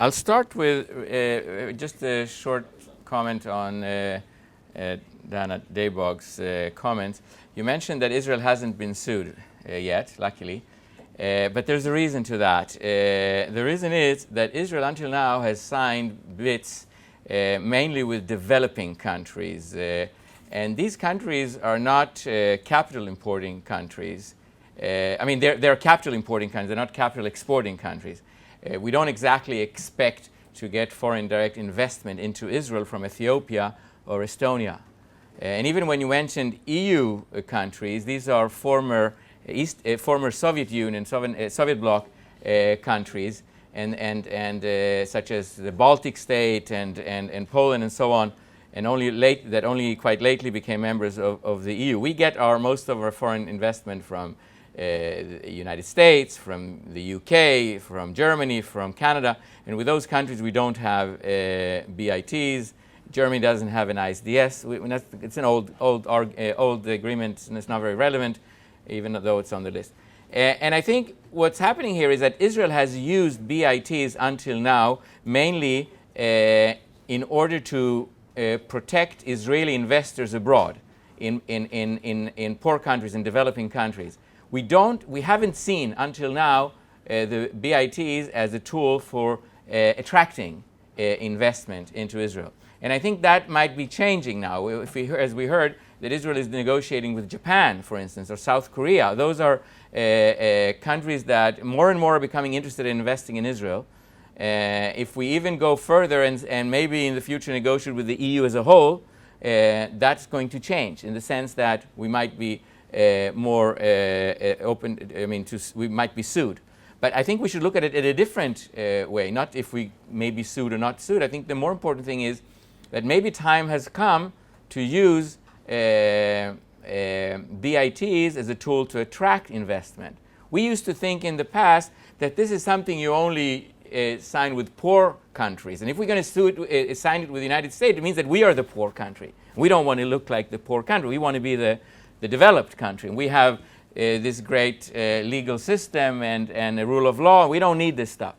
I'll start with just a short comment on Dana Daybog's comments. You mentioned that Israel hasn't been sued yet, luckily, but there's a reason to that. The reason is that Israel until now has signed BITs mainly with developing countries, and these countries are not capital importing countries. I mean, they're capital importing countries, they're not capital exporting countries. We don't exactly expect to get foreign direct investment into Israel from Ethiopia or Estonia. And even when you mentioned EU countries, these are former Soviet Union, Soviet bloc countries, and such as the Baltic state and Poland and so on, and only quite lately became members of the EU. We get most of our foreign investment from the United States, from the UK, from Germany, from Canada, and with those countries we don't have BITs. Germany doesn't have an ISDS. It's an old agreement, and it's not very relevant, even though it's on the list. And I think what's happening here is that Israel has used BITs until now mainly in order to protect Israeli investors abroad in poor countries, in developing countries. We haven't seen until now the BITs as a tool for attracting investment into Israel. And I think that might be changing now. As we heard, that Israel is negotiating with Japan, for instance, or South Korea. Those are countries that more and more are becoming interested in investing in Israel. If we even go further and maybe in the future negotiate with the EU as a whole, that's going to change in the sense that we might be more open. I mean, we might be sued. But I think we should look at it in a different way, not if we may be sued or not sued. I think the more important thing is that maybe time has come to use BITs as a tool to attract investment. We used to think in the past that this is something you only sign with poor countries. And if we're going to sign it with the United States, it means that we are the poor country. We don't want to look like the poor country. We want to be the developed country. And we have this great legal system and a rule of law. We don't need this stuff.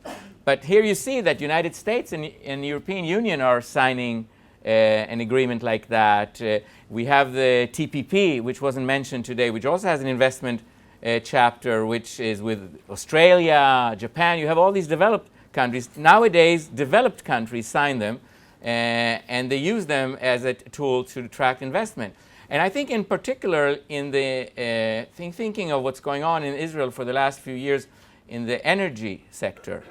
But here you see that United States and the European Union are signing an agreement like that. We have the TPP, which wasn't mentioned today, which also has an investment chapter, which is with Australia, Japan. You have all these developed countries. Nowadays, developed countries sign them, and they use them as a tool to attract investment. And I think in particular, in the thinking of what's going on in Israel for the last few years in the energy sector,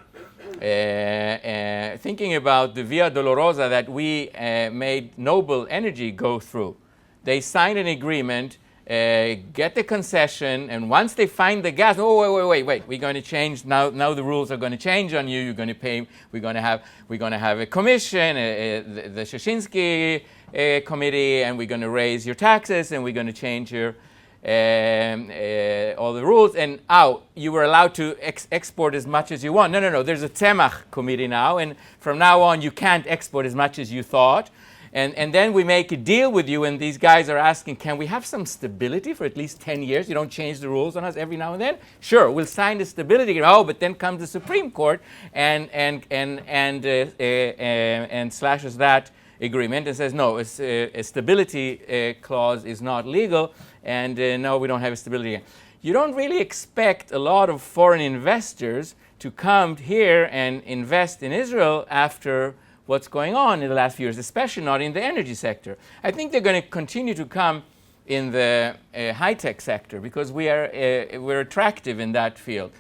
thinking about the Via Dolorosa that we made Noble Energy go through. They signed an agreement, get the concession, and once they find the gas, wait, we're going to change, now the rules are going to change on you, you're going to pay, we're going to have a commission, the Shashinsky committee, and we're going to raise your taxes, and we're going to change your all the rules, and you were allowed to export as much as you want. No, there's a Tzemach committee now, and from now on you can't export as much as you thought. And then we make a deal with you, and these guys are asking, can we have some stability for at least 10 years? You don't change the rules on us every now and then? Sure, we'll sign the stability agreement. But then comes the Supreme Court and slashes that agreement and says, no, a stability clause is not legal, and no, we don't have a stability. You don't really expect a lot of foreign investors to come here and invest in Israel after what's going on in the last few years, especially not in the energy sector. I think they're going to continue to come in the high-tech sector because we're attractive in that field,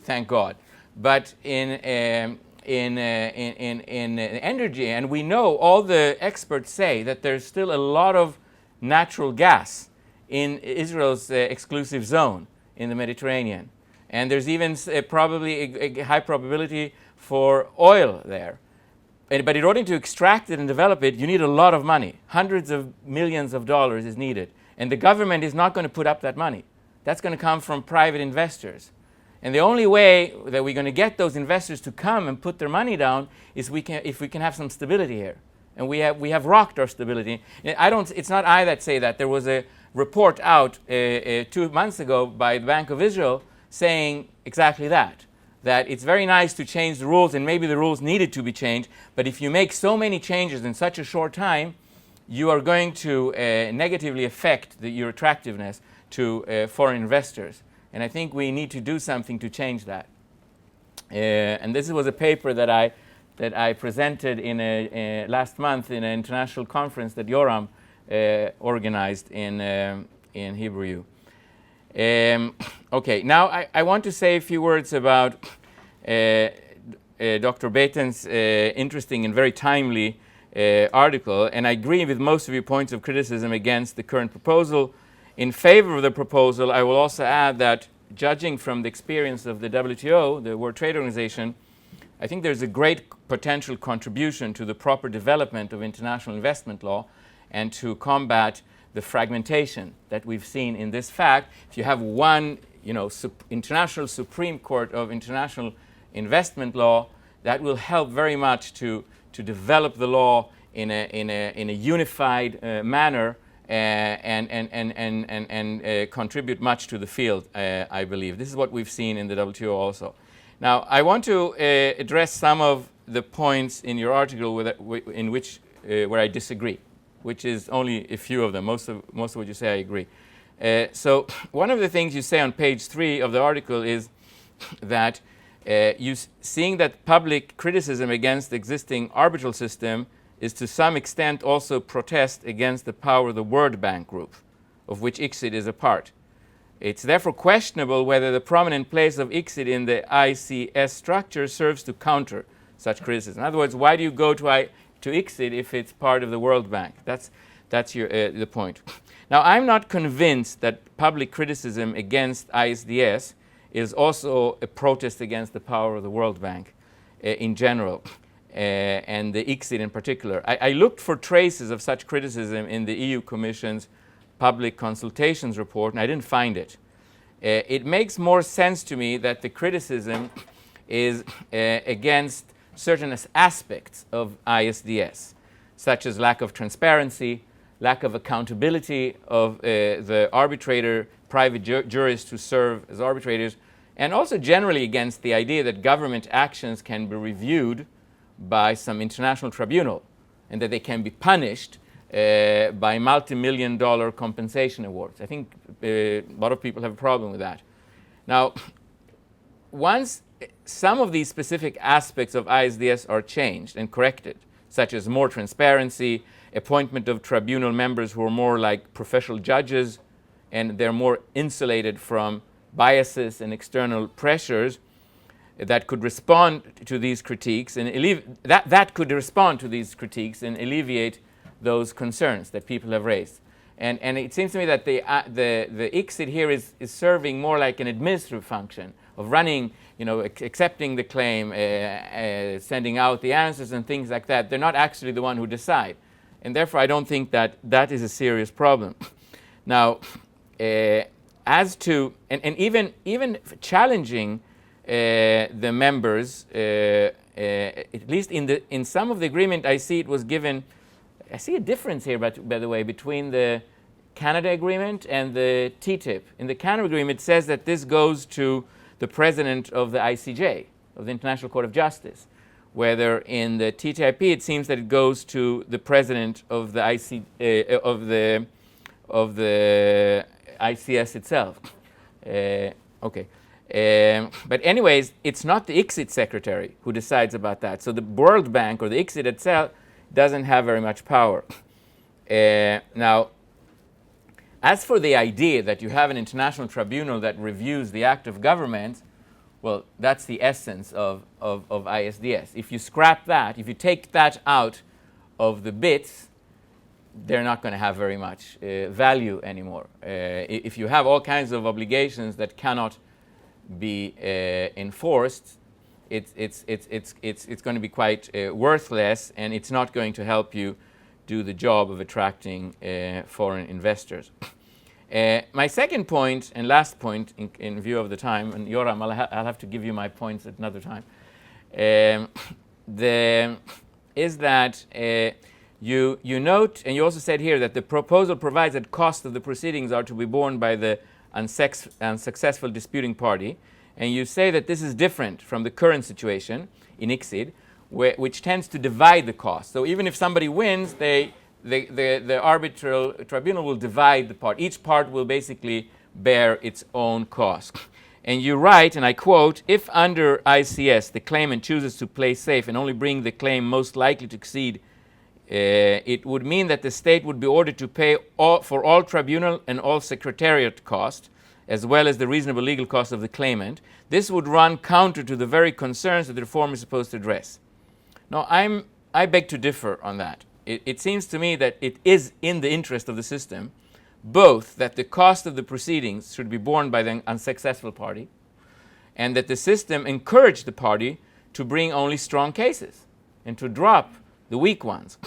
thank God. But in energy, and we know, all the experts say that there's still a lot of natural gas in Israel's exclusive zone in the Mediterranean. And there's even probably a high probability for oil there. But in order to extract it and develop it, you need a lot of money. Hundreds of millions of dollars is needed. And the government is not going to put up that money. That's going to come from private investors. And the only way that we're going to get those investors to come and put their money down is if we can have some stability here. And we have rocked our stability. It's not I that say that. There was a report out 2 months ago by the Bank of Israel saying exactly that that it's very nice to change the rules, and maybe the rules needed to be changed, but if you make so many changes in such a short time, you are going to negatively affect your attractiveness to foreign investors. And I think we need to do something to change that. And this was a paper that I presented in last month in an international conference that Yoram organized in Hebrew. Okay, now I want to say a few words about Dr. Baten's interesting and very timely article, and I agree with most of your points of criticism against the current proposal. In favor of the proposal, I will also add that, judging from the experience of the WTO, the World Trade Organization, I think there's a great potential contribution to the proper development of international investment law and to combat the fragmentation that we've seen in this fact. If you have one, international Supreme Court of international investment law, that will help very much to develop the law in a unified manner and contribute much to the field, I believe. This is what we've seen in the WTO also. Now, I want to address some of the points in your article in which where I disagree, which is only a few of them. Most of what you say, I agree. So one of the things you say on page 3 of the article is that seeing that public criticism against the existing arbitral system is to some extent also protest against the power of the World Bank Group, of which ICSID is a part. It's therefore questionable whether the prominent place of ICSID in the ICS structure serves to counter such criticism. In other words, why do you go to ICSID if it's part of the World Bank? That's the point. Now, I'm not convinced that public criticism against ISDS is also a protest against the power of the World Bank in general, and the ICSID in particular. I looked for traces of such criticism in the EU Commission's public consultations report, and I didn't find it. It makes more sense to me that the criticism is against certain aspects of ISDS, such as lack of transparency, lack of accountability of the arbitrator, private jurists who serve as arbitrators, and also generally against the idea that government actions can be reviewed by some international tribunal and that they can be punished by multi-million-dollar compensation awards. I think a lot of people have a problem with that. Now, once some of these specific aspects of ISDS are changed and corrected, such as more transparency, appointment of tribunal members who are more like professional judges, and they're more insulated from biases and external pressures that could respond to these critiques and that could respond to these critiques and alleviate those concerns that people have raised. And it seems to me that the ICSID here is serving more like an administrative function of running, accepting the claim, sending out the answers and things like that. They're not actually the one who decide. And therefore, I don't think that is a serious problem. Now, as to, and even challenging the members, at least in some of the agreement, I see it was given. I see a difference here, by the way, between the Canada agreement and the TTIP. In the Canada agreement, it says that this goes to the president of the ICJ, of the International Court of Justice. Whether in the TTIP, it seems that it goes to the president of the ICS itself. Okay. But anyways, it's not the ICSID secretary who decides about that. So the World Bank or the ICSID itself doesn't have very much power. Now, as for the idea that you have an international tribunal that reviews the act of government, well, that's the essence of ISDS. If you scrap that, if you take that out of the bits, they're not going to have very much value anymore. If you have all kinds of obligations that cannot be enforced, it's going to be quite worthless, and it's not going to help you do the job of attracting foreign investors. My second point and last point, in view of the time, and Yoram, I'll have to give you my points at another time, is that you note, and you also said here, that the proposal provides that costs of the proceedings are to be borne by the unsuccessful disputing party. and you say that this is different from the current situation in ICSID, which tends to divide the cost. So even if somebody wins, the arbitral tribunal will divide the part. Each part will basically bear its own cost. And you write, and I quote, if under ICS the claimant chooses to play safe and only bring the claim most likely to exceed, it would mean that the state would be ordered to pay for all tribunal and all secretariat cost, as well as the reasonable legal cost of the claimant. This would run counter to the very concerns that the reform is supposed to address. Now, I beg to differ on that. It seems to me that it is in the interest of the system, both that the cost of the proceedings should be borne by the unsuccessful party, and that the system encourage the party to bring only strong cases and to drop the weak ones.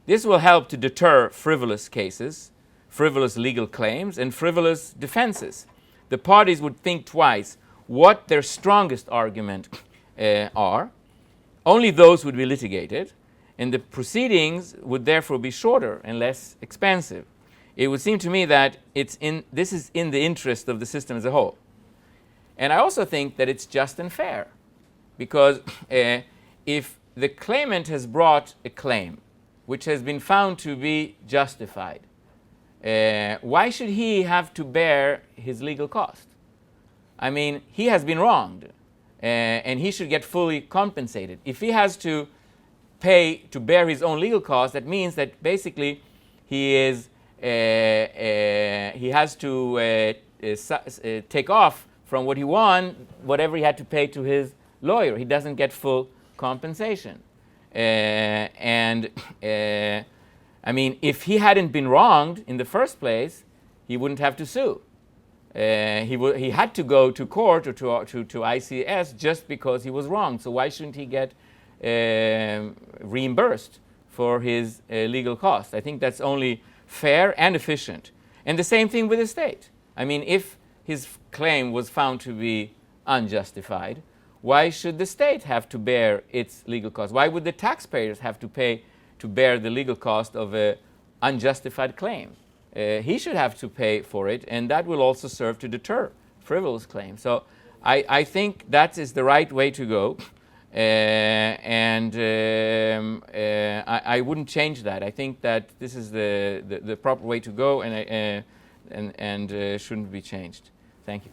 This will help to deter frivolous cases, frivolous legal claims, and frivolous defenses. The parties would think twice what their strongest argument are. Only those would be litigated, and the proceedings would therefore be shorter and less expensive. It would seem to me that this is in the interest of the system as a whole. And I also think that it's just and fair, because if the claimant has brought a claim which has been found to be justified, why should he have to bear his legal cost? I mean, he has been wronged, and he should get fully compensated. If he has to pay to bear his own legal costs, that means that basically he has to take off from what he won whatever he had to pay to his lawyer. He doesn't get full compensation. I mean, if he hadn't been wronged in the first place, he wouldn't have to sue. He had to go to court or to ICS just because he was wronged. So why shouldn't he get reimbursed for his legal costs? I think that's only fair and efficient. And the same thing with the state. I mean, if his claim was found to be unjustified, why should the state have to bear its legal costs? Why would the taxpayers have to pay to bear the legal cost of an unjustified claim? He should have to pay for it, and that will also serve to deter frivolous claims. So I think that is the right way to go, and I wouldn't change that. I think that this is the proper way to go, and shouldn't be changed. Thank you.